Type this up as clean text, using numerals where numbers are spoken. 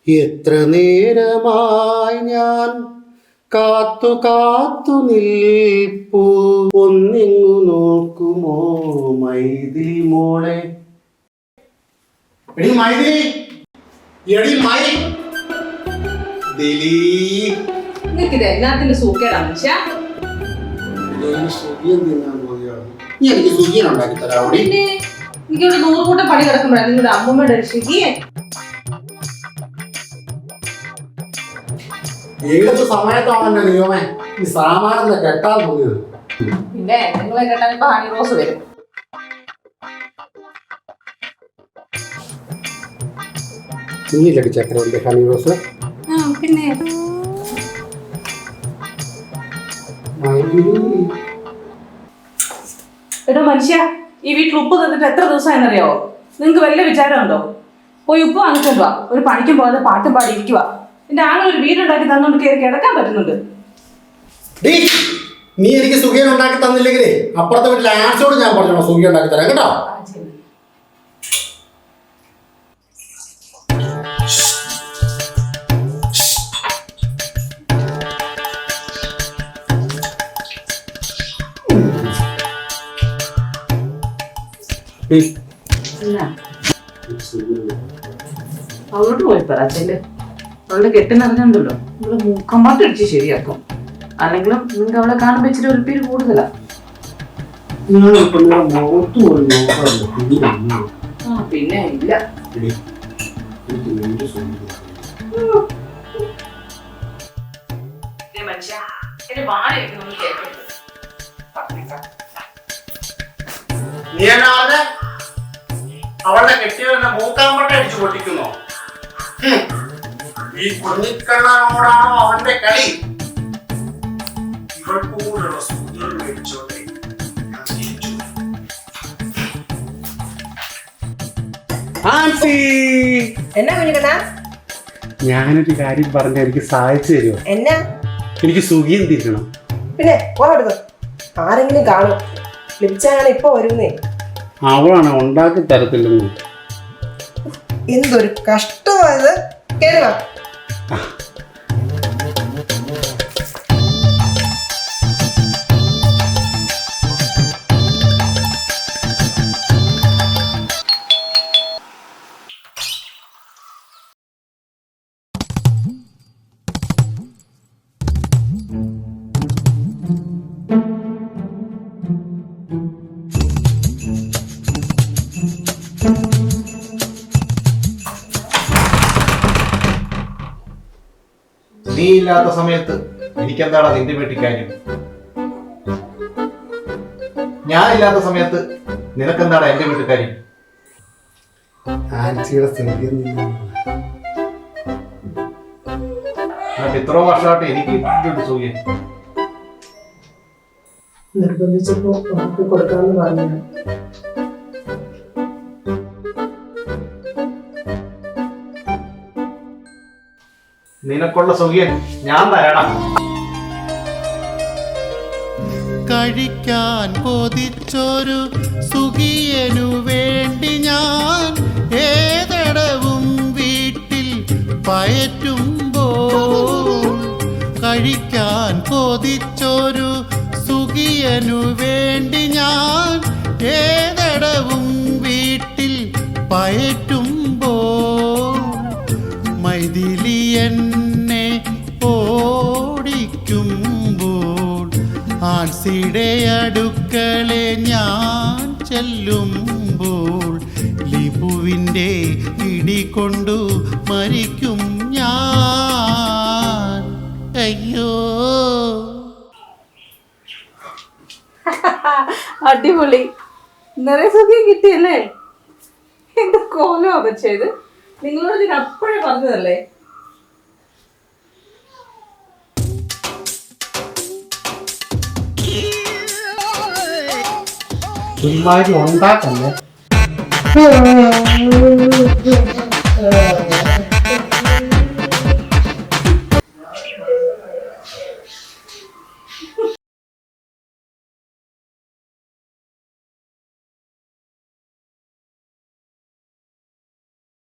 എത്ര നേരമായി ഞാൻ കാത്തു കാത്തു നിൽപ്പൂ. ഒന്നിങ്ങു നോക്കുമോ മൈഥിലി മോളെ. എടി മൈഥിലി, എടി മൈഥിലി. നിനക്കിത് എല്ലാത്തിന്റെ സൂക്കേടാ മനുഷ്യ. നീ എനിക്ക് സുഖിയൻ ഉണ്ടാക്കി തരാവടി. എനിക്കിവിടെ 100 കൂട്ടം പണി കിടക്കുമ്പോഴാണ് നിങ്ങളുടെ അമ്മമ്മയുടെ ഒരു ശുചിയെ. ഏത് സമയത്താണോ നിയമേ ഈ സാമാനത്തെ കെട്ടാൻ തോന്നിയത്? പിന്നെ നിങ്ങളെ കേട്ടാൽ ഇപ്പൊ ഹണി റോസ് വരും. നീലടി ചക്രവന്റെ ഹണി റോസ്. പിന്നെ എടോ മനുഷ്യ, ഈ വീട്ടിൽ ഉപ്പ് തന്നിട്ട് എത്ര ദിവസമായെന്നറിയാവോ? നിങ്ങൾക്ക് വല്ല വിചാരമുണ്ടോ? പോയി ഉപ്പ് വാങ്ങിച്ചോണ്ടുവാ. ഒരു പണിക്കും പോകാതെ പാട്ടും പാടി ഇരിക്കുക. എന്റെ ആങ്ങൾ ഒരു വീടുണ്ടാക്കി തന്നുകൊണ്ട് കയറി കിടക്കാൻ പറ്റുന്നുണ്ട്. നീ എനിക്ക് സുഖിയൻ ഉണ്ടാക്കി തന്നില്ലെങ്കിലേ അപ്പുറത്തെ വീട്ടിൽ ആൻസോട് ഞാൻ പറഞ്ഞോ സുഖിയൻ ഉണ്ടാക്കി തരാം കേട്ടോ. അവളോട് പോയി പറച്ചല്ലേ, അവളുടെ കെട്ടിനറിഞ്ഞുണ്ടല്ലോ നിങ്ങള് മൂക്കമ്പാട്ടടിച്ച് ശരിയാക്കും. അല്ലെങ്കിലും നിങ്ങൾക്ക് അവളെ കാണുമ്പോ ഇച്ചിരി ഒരു പേര് കൂടുതലാ. പിന്നെ ഇല്ല. അവളുടെ കെട്ടിയവരുടെ മൂക്കാമ്പട്ട അടിച്ചു പൊട്ടിക്കുന്നോ? ഈ കുഞ്ഞിക്കണ്ണനോടാണോ അവന്റെ കളി? ഇവൾക്കൂടുള്ള സൂര്യൻ മേടിച്ചോട്ടെ. എന്നാ കുഞ്ഞിക്കണ്ണാ? ഞാനൊരു കാര്യം പറഞ്ഞ എനിക്ക് സഹായിച്ചു തരുമോ? എന്നാ? എനിക്ക് സുഖിയും തിരിക്കണം. പിന്നെ പോടുന്നു ആരെങ്കിലും കാണും. ലിപ്ചാണ് ഇപ്പൊ വരുന്നേ. അവളാണ് ഉണ്ടാക്കി തരത്തില്ലെന്ന്. എന്തൊരു കഷ്ടമായത്. കേരള നീ ഇല്ലാത്ത സമയത്ത് എനിക്കെന്താടാ നിന്റെ വീട്ടിൽ കാര്യം? ഞാൻ ഇല്ലാത്ത സമയത്ത് നിനക്കെന്താടാ എന്റെ വീട്ടിൽ കാര്യം? ഇത്ര വർഷമായിട്ട് എനിക്ക് സൂര്യൻ നിർബന്ധിച്ചപ്പോ നമുക്ക് കൊടുക്കാമെന്ന് പറഞ്ഞു. നിനക്കുള്ള സുഖിയൻ ഞാൻ തരണം. കഴിക്കാൻ കൊതിച്ചൊരു സുഖിയനു വേണ്ടി ഞാൻ ഏതടവും വീട്ടിൽ പയറ്റുമ്പോൾ, കഴിക്കാൻ കൊതിച്ചൊരു സുഖിയനു വേണ്ടി ഞാൻ ഏതടവും വീട്ടിൽ പയറ്റുമ്പോൾ, മൈഥിലി എന്നെ ഓടിക്കുമ്പോൾ, ആൻസിയുടെ അടുക്കളെ ഞാൻ ചെല്ലുമ്പോൾ, ലിപുവിൻ്റെ ഇടി കൊണ്ടു മരിക്കും ഞാൻ. അയ്യോ, അടിപൊളി. നിറയെ സുഖം കിട്ടിയല്ലേ? എന്ത് കോലോ ചെയ്ത് നിങ്ങളോട് ഞാൻ അപ്പോഴേ പറഞ്ഞതല്ലേ. ഉണ്ടാക്കല്ലേ